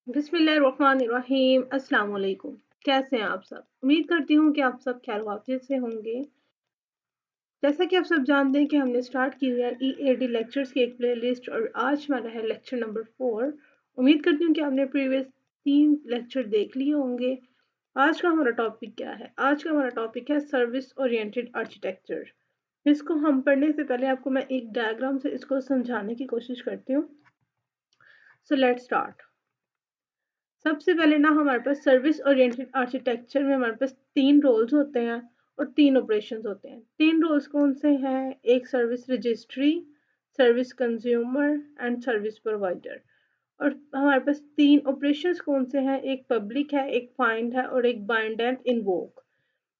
बिस्मिल्लाहिर्रहमानिर्रहीम। अस्सलाम वालेकुम। कैसे हैं आप सब? उम्मीद करती हूँ कि आप सब खैर-वाफियत से होंगे। जैसा कि आप सब जानते हैं कि हमने स्टार्ट की है ईएडी लेक्चर्स की एक प्लेलिस्ट और आज हमारा है लेक्चर नंबर 4। उम्मीद करती हूँ कि आपने प्रीवियस 3 लेक्चर देख लिए होंगे। आज का हमारा टॉपिक क्या है? आज का हमारा टॉपिक है सर्विस ओरिएंटेड आर्किटेक्चर। इसको हम पढ़ने से पहले आपको मैं एक डायग्राम से इसको समझाने की कोशिश करती हूँ। So let's start. सबसे पहले ना हमारे पास सर्विस ओरिएंटेड आर्किटेक्चर में हमारे पास 3 रोल्स होते हैं और 3 ऑपरेशंस होते हैं। 3 रोल्स कौन से हैं? एक service registry, service consumer and service provider. और हमारे पास 3 ऑपरेशंस कौन से हैं? एक पब्लिक है, एक फाइंड है और एक बाइंड एंड इन्वोक।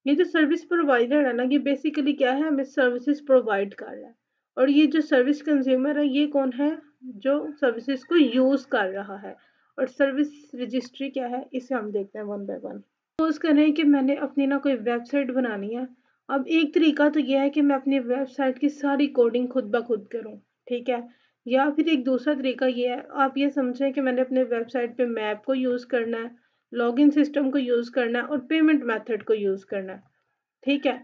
ये जो सर्विस प्रोवाइडर है ना, ये बेसिकली क्या है, हमें सर्विसेज प्रोवाइड कर रहा है। और ये जो सर्विस कंज्यूमर है, ये कौन है? जो सर्विसेज को यूज कर रहा है। और सर्विस रजिस्ट्री क्या है, इसे हम देखते हैं वन बाय वन। सपोज करें कि मैंने अपनी ना कोई वेबसाइट बनानी है। अब एक तरीका तो यह है कि मैं अपनी वेबसाइट की सारी कोडिंग खुद ब खुद करूं, ठीक है। या फिर एक दूसरा तरीका ये है, आप ये समझें कि मैंने अपने वेबसाइट पे मैप को यूज करना है, लॉगिन सिस्टम को यूज करना है और पेमेंट मेथड को यूज करना है, ठीक है।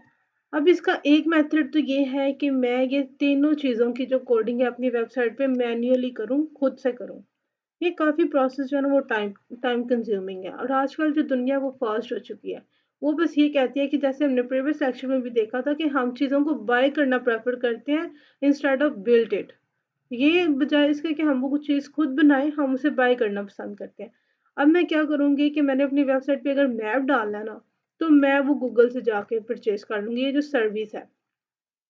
अब इसका एक मेथड तो ये है कि मैं ये तीनों चीज़ों की जो कोडिंग है अपनी वेबसाइट पे मैन्युअली करूँ, खुद से करूँ। ये काफ़ी प्रोसेस जो है ना वो टाइम टाइम कंज्यूमिंग है और आजकल जो दुनिया है वो फास्ट हो चुकी है। वो बस ये कहती है कि जैसे हमने प्रीवियस सेक्शन में भी देखा था कि हम चीज़ों को बाय करना प्रेफर करते हैं इंस्टेड ऑफ बिल्ड इट। ये बजाय इसके कि हम वो कुछ चीज़ खुद बनाएं, हम उसे बाय करना पसंद करते हैं। अब मैं क्या करूँगी कि मैंने अपनी वेबसाइट पे अगर मैप डालना है ना, तो मैं वो गूगल से जाके परचेज कर लूँगी। ये जो सर्विस है,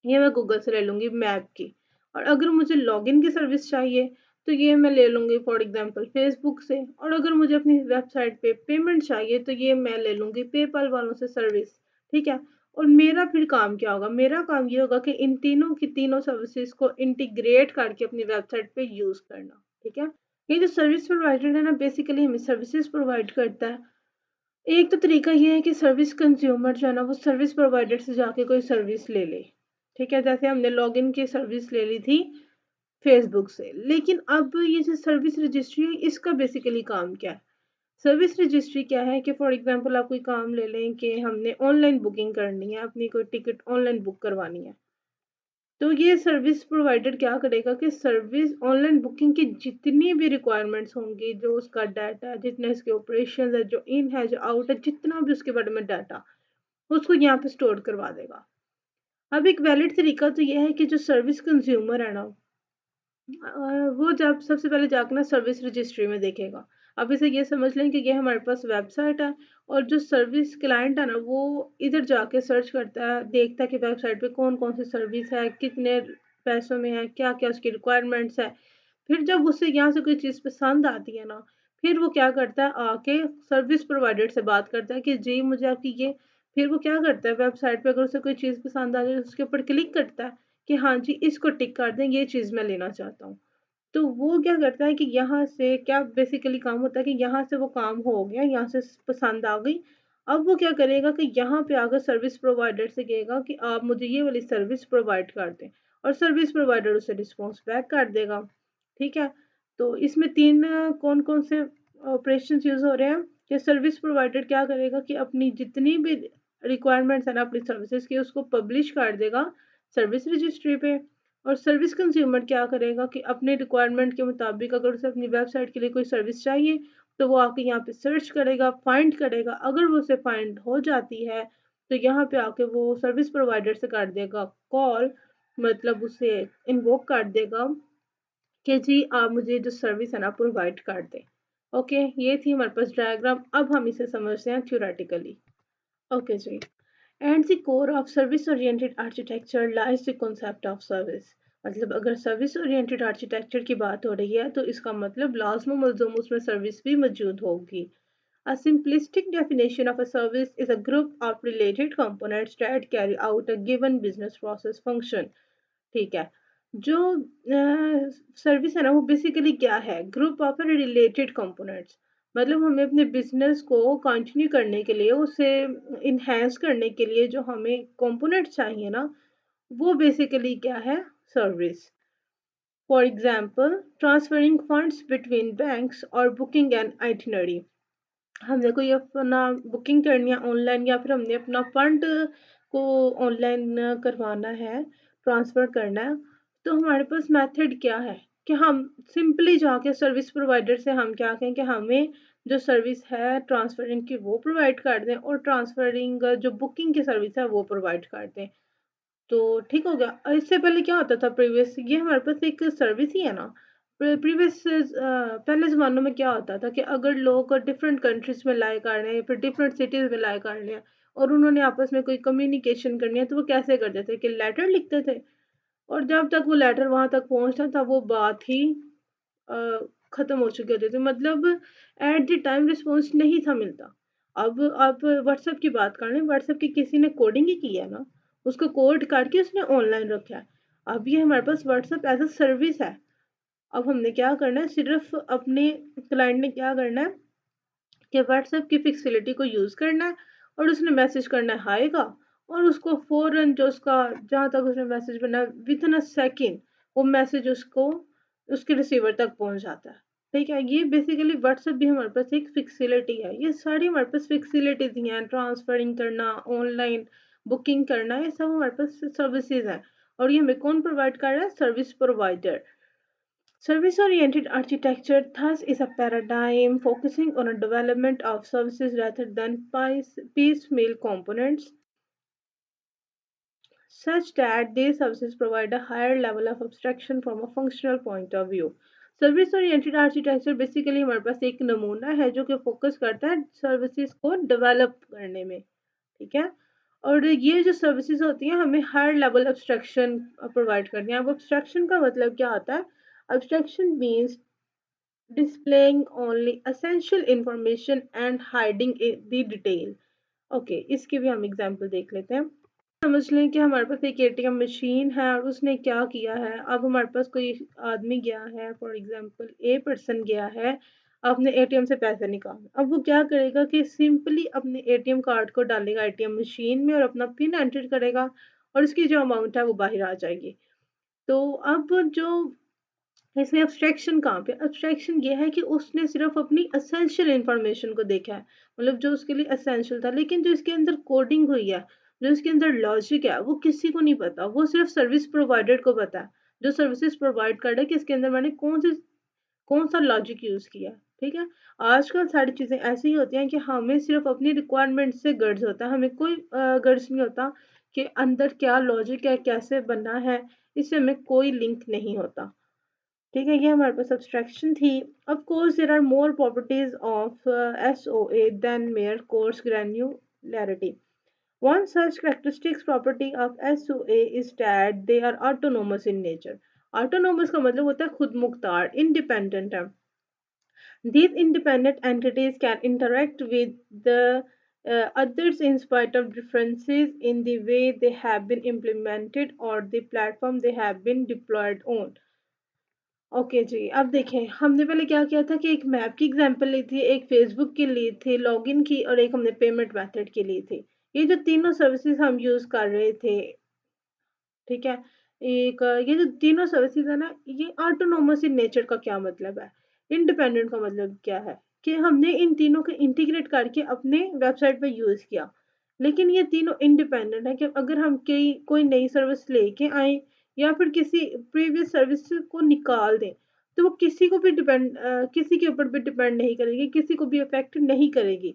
ये मैं गूगल से ले लूँगी मैप की। और अगर मुझे लॉगिन की सर्विस चाहिए, तो ये मैं ले लूँगी फॉर एग्ज़ाम्पल फ़ेसबुक से। और अगर मुझे अपनी वेबसाइट पे पेमेंट चाहिए, तो ये मैं ले लूँगी पेपैल वालों से सर्विस, ठीक है? और मेरा फिर काम क्या होगा? मेरा काम ये होगा कि इन तीनों की तीनों सर्विसेज़ को इंटीग्रेट करके अपनी वेबसाइट पे यूज़ करना, ठीक है? ये जो सर्विस प्रोवाइडर है ना, बेसिकली हमें सर्विसेज़ प्रोवाइड करता है। एक तो तरीका ये है कि सर्विस कंज्यूमर जो है ना, वो सर्विस प्रोवाइडर से जाके कोई सर्विस ले ले, ठीक है। जैसे हमने लॉगिन की सर्विस ले ली थी फेसबुक से। लेकिन अब ये जो सर्विस रजिस्ट्री है, इसका बेसिकली काम क्या है? सर्विस रजिस्ट्री क्या है कि फॉर एग्जांपल आप कोई काम ले लें कि हमने ऑनलाइन बुकिंग करनी है, अपनी कोई टिकट ऑनलाइन बुक करवानी है। तो ये सर्विस प्रोवाइडर क्या करेगा कि सर्विस ऑनलाइन बुकिंग की जितनी भी रिक्वायरमेंट्स होंगी, जो उसका डाटा है, जितने इसके ऑपरेशन है, जो इन है, जो आउट है, जितना भी उसके बारे में डाटा, उसको यहाँ पे स्टोर करवा देगा। अब एक वैलिड तरीका तो ये है कि जो सर्विस कंज्यूमर है ना, वो जब सबसे पहले जाके ना सर्विस रजिस्ट्री में देखेगा। अब इसे ये समझ लें कि ये हमारे पास वेबसाइट है और जो सर्विस क्लाइंट है ना, वो इधर जाके सर्च करता है, देखता है कि वेबसाइट पे कौन-कौन सी सर्विस है, कितने पैसों में है, क्या-क्या उसकी रिक्वायरमेंट्स है। फिर जब उसे यहाँ से कोई चीज़ पसंद आती है ना, फिर वो क्या करता है, आके सर्विस प्रोवाइडर से बात करता है कि जी मुझे आपकी ये। फिर वो क्या करता है, वेबसाइट पे अगर उसे कोई चीज़ पसंद आ जाए, उसके ऊपर क्लिक करता है कि हाँ जी, इसको टिक कर दें, ये चीज़ मैं लेना चाहता हूँ। तो वो क्या करता है कि यहाँ से क्या बेसिकली काम होता है कि यहाँ से वो काम हो गया, यहाँ से पसंद आ गई। अब वो क्या करेगा कि यहाँ पे आकर सर्विस प्रोवाइडर से कहेगा कि आप मुझे ये वाली सर्विस प्रोवाइड कर दें और सर्विस प्रोवाइडर उसे रिस्पॉन्स बैक कर देगा, ठीक है। तो इसमें 3 कौन-कौन से ऑपरेशंस यूज़ हो रहे हैं कि सर्विस प्रोवाइडर क्या करेगा कि अपनी जितनी भी रिक्वायरमेंट्स है ना अपनी सर्विसेज की, उसको पब्लिश कर देगा सर्विस रजिस्ट्री पे। और सर्विस कंज्यूमर क्या करेगा कि अपने रिक्वायरमेंट के मुताबिक अगर उसे अपनी वेबसाइट के लिए कोई सर्विस चाहिए, तो वो आके यहाँ पे सर्च करेगा, फाइंड करेगा। अगर वो उसे फाइंड हो जाती है, तो यहाँ पे आके वो सर्विस प्रोवाइडर से कर देगा कॉल, मतलब उसे इन्वोक कर देगा कि जी आप मुझे जो सर्विस है ना प्रोवाइड कर दें। ओके, ये थी हमारे पास डायग्राम। अब हम इसे समझते हैं थ्योरेटिकली। ओके जी। And the core of service oriented architecture lies the concept of service. मतलब अगर सर्विस ओरिएंटेड आर्किटेक्चर की बात हो रही है, तो इसका मतलब लाजम मलजूम उसमें सर्विस भी मौजूद होगी। A simplistic definition of a service is a group of related components that carry out a given business process function. ठीक है। जो सर्विस है ना, वो बेसिकली क्या है? Group of related components. मतलब हमें अपने बिजनेस को कंटिन्यू करने के लिए, उसे इनहेंस करने के लिए जो हमें कंपोनेंट्स चाहिए ना, वो बेसिकली क्या है? Service. For example transferring funds between banks और बुकिंग एन आइटिनरी। हमने कोई अपना बुकिंग करनी है ऑनलाइन, या फिर हमने अपना फंड को ऑनलाइन करवाना है, ट्रांसफ़र करना है, तो हमारे पास मेथड क्या है कि हम सिंपली जाके सर्विस प्रोवाइडर से हम क्या कहें कि हमें जो सर्विस है ट्रांसफरिंग की वो प्रोवाइड कर दें, और ट्रांसफरिंग जो बुकिंग की सर्विस है वो प्रोवाइड कर दें। तो ठीक हो गया। इससे पहले क्या होता था, प्रीवियस ये हमारे पास एक सर्विस ही है ना। प्रीवियस पहले ज़मानों में क्या होता था कि अगर लोग डिफरेंट कंट्रीज में लाए कर रहे हैं, फिर डिफरेंट सिटीज़ में लाए कर रहे हैं, और उन्होंने आपस में कोई कम्युनिकेशन करनी है, तो वो कैसे करते थे कि लेटर लिखते थे, और जब तक वो लेटर वहां तक पहुंचता था वो बात ही अ, खत्म हो चुके होते थे, मतलब एट द टाइम रिस्पॉन्स नहीं था मिलता। अब आप व्हाट्सएप की बात कर रहे हैं, व्हाट्सएप की किसी ने कोडिंग ही की है ना, उसको कोड करके उसने ऑनलाइन रखा है। अब ये हमारे पास व्हाट्सएप एज अ सर्विस है। अब हमने क्या करना है, सिर्फ अपने क्लाइंट ने क्या करना है कि व्हाट्सएप की फिक्सिलिटी को यूज़ करना है, और उसने मैसेज करना है हाय का, और उसको फ़ौरन जो उसका जहाँ तक उसने मैसेज करना है विद इन अ सेकेंड वो मैसेज उसको उसके रिसीवर तक पहुँच जाता है। ठीक है, ये बेसिकली व्हाट्सएप भी हमारे पास एक फिक्सिलिटी है। ये सारी हमारे पास फिक्सिलिटीज़ ही हैं, ट्रांसफरिंग करना, ऑनलाइन बुकिंग करना, ये सब हमारे पास सर्विसेज हैं। और ये हमें कौन प्रोवाइड कर रहा है, service provider. Service-oriented architecture thus is a paradigm focusing on a development of services rather than piecemeal components, such that these services provide a higher level of abstraction from a functional point of view. Service oriented architecture basically हमारे पास एक नमूना है जो कि focus करता है services को develop करने में। ठीक है, और ये जो सर्विसेज होती हैं हमें हायर लेवल एब्स्ट्रैक्शन प्रोवाइड करती हैं। अब एब्स्ट्रैक्शन का मतलब क्या होता है, abstraction means displaying only essential information and hiding the detail। Okay, इसके भी हम एग्जांपल देख लेते हैं। समझ लें कि हमारे पास एक एटीएम मशीन है और उसने क्या किया है। अब हमारे पास कोई आदमी गया है, फॉर एग्जांपल ए पर्सन गया है अपने एटीएम से पैसे निकालने। अब वो क्या करेगा कि सिंपली अपने एटीएम कार्ड को डालेगा एटीएम मशीन में और अपना पिन एंटर करेगा, और उसकी जो अमाउंट है वो बाहर आ जाएगी। तो अब जो इसमें एब्स्ट्रैक्शन कहाँ पे, एब्स्ट्रैक्शन ये है कि उसने सिर्फ अपनी एसेंशियल इंफॉर्मेशन को देखा है, मतलब जो उसके लिए एसेंशियल था, लेकिन जो इसके अंदर कोडिंग हुई है, जो इसके अंदर लॉजिक है, वो किसी को नहीं पता, वो सिर्फ सर्विस प्रोवाइडर को पता है, जो सर्विसेज प्रोवाइड कर रहा है कि इसके अंदर मैंने कौन सा लॉजिक यूज किया। ठीक है, आजकल सारी चीजें ऐसी ही होती हैं कि हमें सिर्फ अपनी रिक्वायरमेंट से गर्ज होता है, हमें कोई गर्ज नहीं होता कि अंदर क्या लॉजिक है, कैसे बना है, इससे हमें कोई लिंक नहीं होता। ठीक है, ये हमारे पास abstraction थी। Of course there are more properties of SOA than mere coarse granularity. One such characteristics property of SOA is that they are autonomous in nature। autonomous का मतलब होता है खुद मुख्तार, independent है। These independent entities can interact with the others in spite of differences in the way they have been implemented or the platform they have been deployed on। Okay जी, अब देखें हमने पहले क्या किया था कि एक मैप की एग्जांपल ली थी, एक फेसबुक की ली थी लॉगिन की, और एक हमने पेमेंट मेथड की ली थी। ये जो तीनों सर्विसेज हम यूज कर रहे थे, ठीक है, एक ये जो तीनों सर्विसेज है ना, ये ऑटोनोमस इन नेचर का क्या मतलब है, इंडिपेंडेंट का मतलब क्या है कि हमने इन तीनों को इंटीग्रेट करके अपने वेबसाइट पे यूज किया, लेकिन ये तीनों इंडिपेंडेंट है कि अगर हम कोई नई सर्विस लेके आए या फिर किसी प्रीवियस सर्विस को निकाल दें, तो वो किसी के ऊपर भी डिपेंड नहीं करेगी, किसी को भी अफेक्ट नहीं करेगी।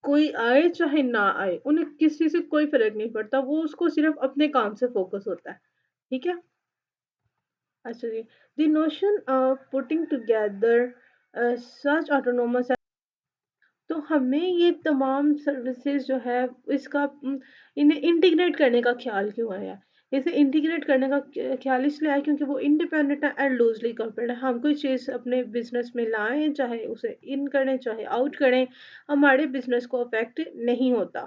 कोई आए चाहे ना आए, उन्हें किसी से कोई फ़र्क नहीं पड़ता, वो उसको सिर्फ़ अपने काम से फ़ोकस होता है, ठीक है? अच्छा जी, the notion of putting together such autonomous, तो हमें ये तमाम सर्विसेज जो है इसका इन्हें इंटीग्रेट करने का ख्याल क्यों आया? इसे इंटीग्रेट करने का ख्याल इसलिए आया क्योंकि वो इंडिपेंडेंट है एंड लूजली कपल्ड है। हम कोई चीज़ अपने बिजनेस में लाएं, चाहे उसे इन करें चाहे आउट करें, हमारे बिजनेस को अफेक्ट नहीं होता।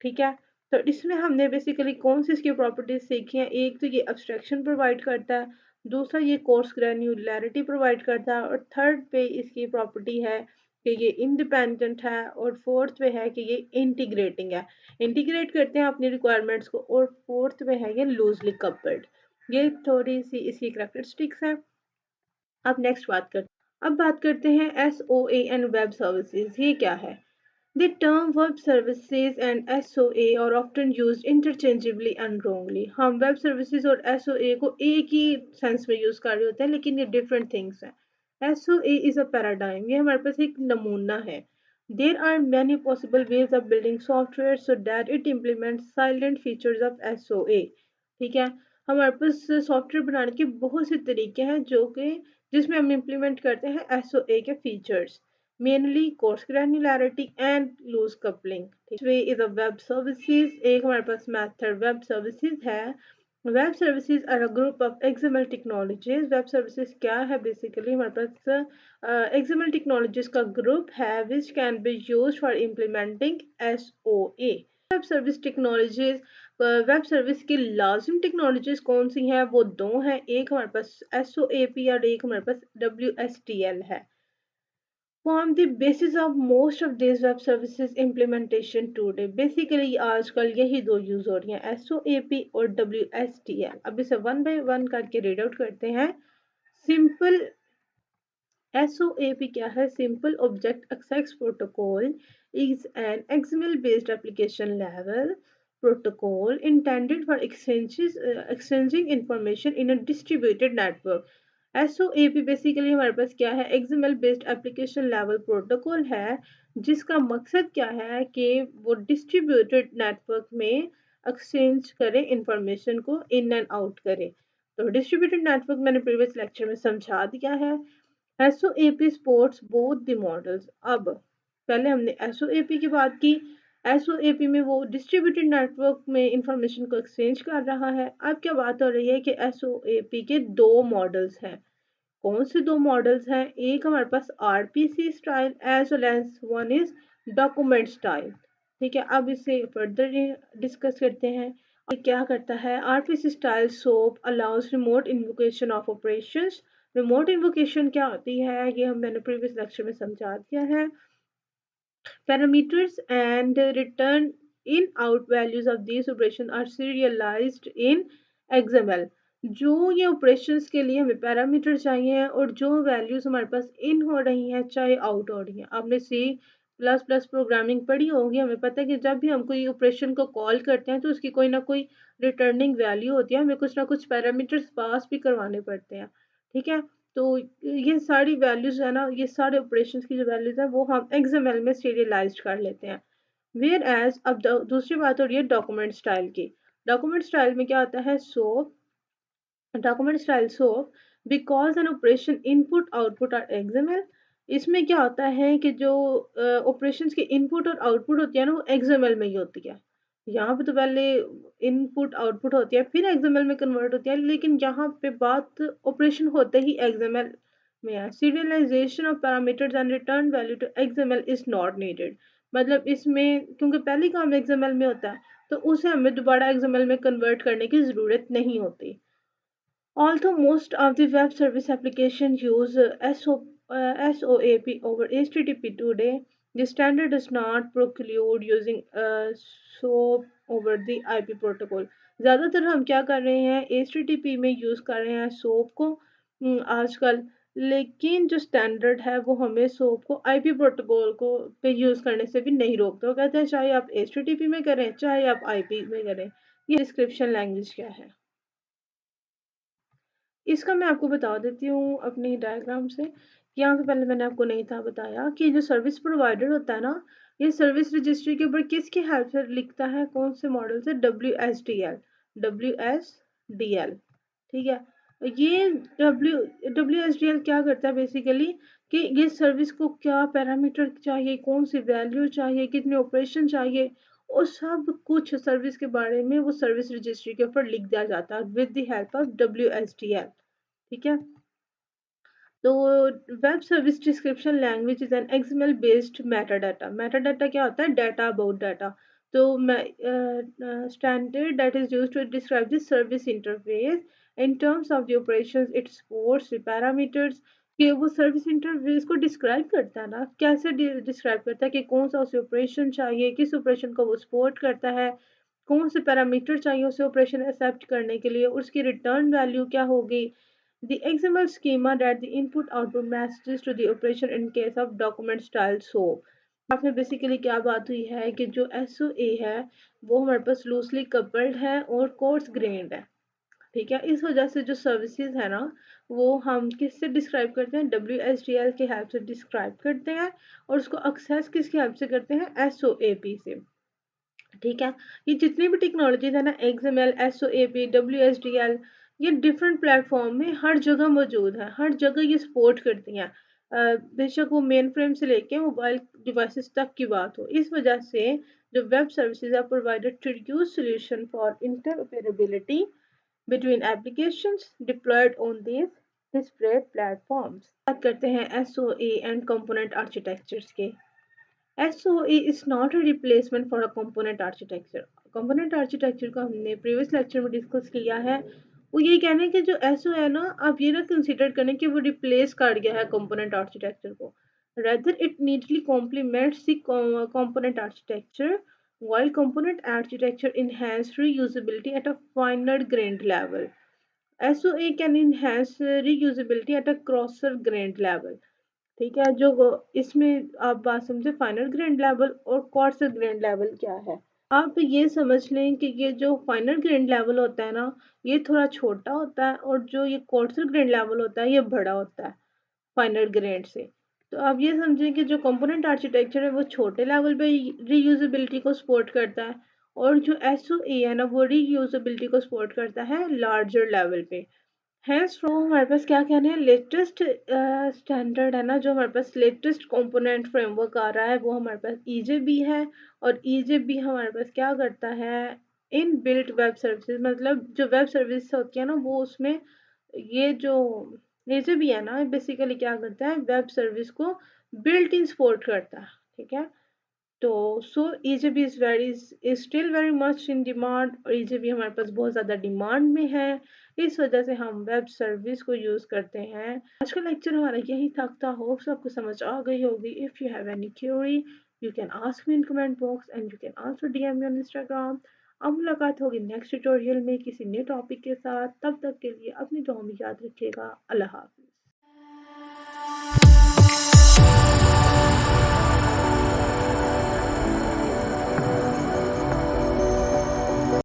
ठीक है, तो इसमें हमने बेसिकली कौन सी इसकी प्रॉपर्टीज सीखी हैं। एक तो ये एब्स्ट्रैक्शन प्रोवाइड करता है, दूसरा ये कोर्स ग्रैन्युलैरिटी प्रोवाइड करता है, और थर्ड पे इसकी प्रॉपर्टी है कि ये इंडिपेंडेंट है, और फोर्थ पे है कि ये इंटीग्रेटिंग है, इंटीग्रेट करते हैं अपनी रिक्वायरमेंट्स को, और फोर्थ पे है ये लूजली कपल्ड। ये थोड़ी सी इसकी करैक्टरिस्टिक्स है। अब बात करते हैं SOA एंड वेब सर्विसेज, ये क्या है? The term web services and SOA are often used interchangeably and wrongly. हम वेब सर्विसेज और SOA को एक ही सेंस में यूज कर रहे होते हैं, लेकिन ये डिफरेंट थिंग्स हैं। SOA is a paradigm, ये हमारे पास एक नमूना है। There are many possible ways of building software so that it implements silent features of SOA। ठीक है, हमारे पास सॉफ्टवेयर बनाने के बहुत से तरीके हैं जो कि जिसमें हम इम्प्लीमेंट करते हैं SOA के features, mainly coarse granularity and loose coupling. Way is a web services, एक हमारे पास मेथड वेब सर्विसेज है। Web services are a group of XML technologies. Web services क्या है? बेसिकली हमारे पास एक्सएमएल टेक्नोलॉजीज का ग्रुप है which can be used for implementing SOA। Web service technologies, web service की लाजिम टेक्नोलॉजीज कौन सी हैं? वो दो हैं, एक हमारे पास SOAP और एक हमारे पास WSTL है। Form the basis of most of these web services implementation today। Basically आजकल यही दो यूज हो रही हैं, SOAP और WSTL। अब इसे वन बाय वन करके रीड आउट करते हैं। सिंपल SOAP क्या है? Simple Object Access Protocol is an XML based application level protocol intended for exchanging information in a distributed network। SOAP basically हमारे पास क्या है? XML based application level protocol है, जिसका मकसद क्या है कि वो डिस्ट्रीब्यूटेड नेटवर्क में एक्सचेंज करे, इंफॉर्मेशन को इन एंड आउट करे। तो डिस्ट्रीब्यूटेड नेटवर्क मैंने प्रीवियस लेक्चर में समझा दिया है। SOAP supports both the models। अब पहले हमने SOAP की बात की। SOAP में वो डिस्ट्रीब्यूटेड नेटवर्क में इंफॉर्मेशन को एक्सचेंज कर रहा है। अब क्या बात हो रही है कि SOAP के दो मॉडल्स हैं। कौन से दो मॉडल्स हैं? एक हमारे पास RPC style as well as one is document style. ठीक है, अब इसे फर्दर डिस्कस करते हैं। ये क्या करता है? RPC style soap allows remote invocation of operations. Remote invocation क्या होती है? ये हम मैंने प्रीवियस लेक्चर में समझा दिया है। Parameters and return in out values of these operations are serialized in XML। जो ये ऑपरेशंस के लिए हमें पैरामीटर चाहिए और जो वैल्यूज हमारे पास इन हो रही हैं चाहे आउट हो रही हैं। आपने C++ प्रोग्रामिंग पढ़ी होगी, हमें पता है कि जब भी हम कोई ऑपरेशन को कॉल करते हैं तो उसकी कोई ना कोई रिटर्निंग वैल्यू होती है, हमें कुछ ना कुछ पैरामीटर्स पास भी करवाने पड़ते हैं। ठीक है, तो ये सारी वैल्यूज है ना, ये सारे ऑपरेशंस की जो वैल्यूज है वो हम XML में सीरियलाइज्ड कर लेते हैं। वेयर एज अब दूसरी बात हो रही है डॉक्यूमेंट स्टाइल की। डॉक्यूमेंट स्टाइल में क्या होता है? Document style because an operation input output are XML। इसमें क्या होता है कि जो ऑपरेशंस की इनपुट और आउटपुट होती है ना, वो XML में ही होती है। यहाँ पे तो पहले इनपुट आउटपुट होती है फिर XML में कन्वर्ट होती है, लेकिन यहाँ पे बात ऑपरेशन होते ही XML में है। Serialization of parameters and return value to XML is not needed. मतलब इसमें क्योंकि पहले काम XML में होता है तो उसे हमें दोबारा XML में कन्वर्ट करने की ज़रूरत नहीं होती। Although most of the web service applications use SOAP over HTTP today, the standard does not preclude using SOAP over the IP protocol। ज़्यादातर हम क्या कर रहे हैं? HTTP में यूज़ कर रहे हैं SOAP को आजकल, लेकिन जो स्टैंडर्ड है वो हमें SOAP को IP प्रोटोकॉल को पे यूज़ करने से भी नहीं रोकता। वो कहते हैं चाहे आप HTTP में करें चाहे आप IP में करें। ये डिस्क्रिप्शन लैंग्वेज क्या है इसका? मैं आपको बता देती हूँ अपनी डायग्राम से। यहाँ पे पहले मैंने आपको नहीं था बताया कि जो सर्विस प्रोवाइडर होता है ना, ये सर्विस रजिस्ट्री के ऊपर किसकी हेल्प से लिखता है? कौन से मॉडल से? WSDL। ठीक है, ये WSDL क्या करता है बेसिकली कि ये सर्विस को क्या पैरामीटर चाहिए, कौन सी वैल्यू चाहिए, कितने ऑपरेशन चाहिए, और सब कुछ सर्विस के बारे में वो सर्विस रजिस्ट्री के ऊपर लिख दिया जाता है with the help of WSDL। ठीक है, तो web service description language is an XML based metadata. Metadata क्या होता है? Data about data. तो standard that is used to describe the service interface in terms of the operations it supports the parameters. कि वो service interface को describe करता है ना, कैसे डिस्क्राइब करता है कि कौन सा उसे ऑपरेशन चाहिए, किस ऑपरेशन को वो सपोर्ट करता है, कौन से पैरामीटर चाहिए उसे ऑपरेशन एक्सेप्ट करने के लिए, उसकी रिटर्न वैल्यू क्या होगी, the XML schema that the input output messages to the operation in case of document style so। आपने बेसिकली क्या बात हुई है कि जो SOA है वो हमारे पास लूजली कपल्ड है और कोर्स ग्रेन्ड है। ठीक है, इस वजह से जो सर्विसेज है ना वो हम किससे डिस्क्राइब करते हैं, WSDL के हेल्प से डिस्क्राइब करते हैं, और उसको एक्सेस किसकी हेल्प से करते हैं, SOAP से। ठीक है, ये जितनी भी टेक्नोलॉजीज है ना, XML, SOAP, WSDL, ये डिफरेंट प्लेटफॉर्म में हर जगह मौजूद है, हर जगह ये सपोर्ट करती हैं। बेशक वो मेन फ्रेम से लेके मोबाइल डिवाइसेस तक की बात हो। इस वजह से जो web services are provided to use solution for interoperability between applications deployed on these disparate platforms। बात करते हैं SOA and component architectures के। SOA is not a replacement for a component architecture। component architecture का हमने previous lecture में discuss किया है। वो यही कहने कि जो SOA है ना, आप ये ना कंसिडर करें कि वो रिप्लेस कर गया है component architecture को। rather it neatly complements the component architecture, while component architecture enhance reusability at a finer grained level। SOA can enhance reusability at a coarser grained level। ठीक है, जो इसमें आप बात समझे फाइनल ग्रेड लेवल और courser grade level क्या है। आप ये समझ लें कि ये जो फाइनल ग्रेड लेवल होता है ना, ये थोड़ा छोटा होता है, और जो ये कोर्सर ग्रेड लेवल होता है ये बड़ा होता है फाइनल ग्रेड से। तो आप ये समझें कि जो कंपोनेंट आर्किटेक्चर है वो छोटे लेवल पे रीयूजेबिलिटी को सपोर्ट करता है, और जो SOA है ना वो रीयूजेबिलिटी को सपोर्ट करता है लार्जर लेवल पे। हैंस फ्रो हमारे पास क्या कहने हैं, लेटेस्ट स्टैंडर्ड है ना, जो हमारे पास लेटेस्ट कंपोनेंट फ्रेमवर्क आ रहा है वो हमारे पास EJB है। और EJB हमारे पास क्या करता है, इन बिल्ट वेब सर्विसेज, मतलब जो वेब सर्विस होती है ना वो उसमें ये जो EJB है ना बेसिकली क्या करता है, वेब सर्विस को बिल्ट इन सपोर्ट करता है। ठीक है, तो सो EJB is still very much in demand, और EJB हमारे पास बहुत ज़्यादा डिमांड में है। इस वजह से हम वेब सर्विस को यूज़ करते हैं। आज का लेक्चर हमारा यही तक था। होप्स आपको समझ आ गई होगी। If you have any Curie you can ask me in comment box and you can also DM me on Instagram. अब मुलाकात होगी नेक्स्ट ट्यूटोरियल में किसी नए टॉपिक के साथ। तब तक के लिए अपनी दुआ में याद रखिएगा। अल्लाह हाफ़िज़।